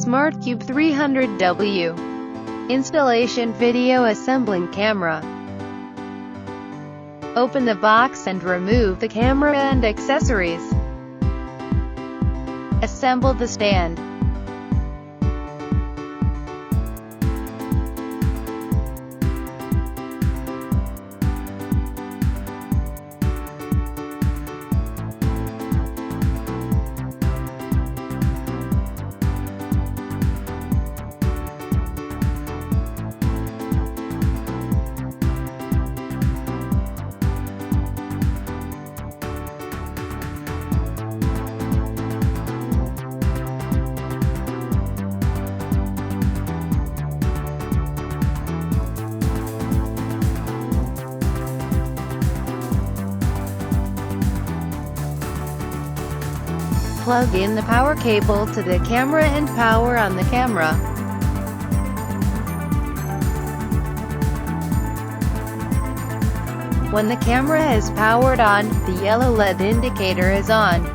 SmartCube 300W. Installation video assembling camera. Open the box and remove the camera and accessories. Assemble the stand. Plug in the power cable to the camera and power on the camera. When the camera is powered on, the yellow LED indicator is on.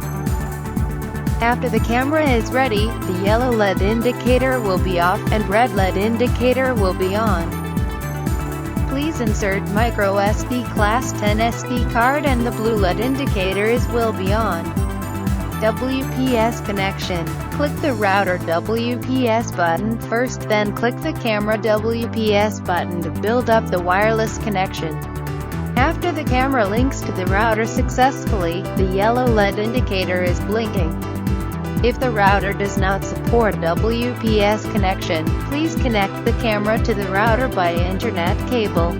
After the camera is ready, the yellow LED indicator will be off, and red LED indicator will be on. Please insert micro SD class 10 SD card and the blue LED indicators will be on. WPS connection. Click the router WPS button first, then click the camera WPS button to build up the wireless connection. After the camera links to the router successfully, the yellow LED indicator is blinking. If the router does not support WPS connection, please connect the camera to the router by Ethernet cable.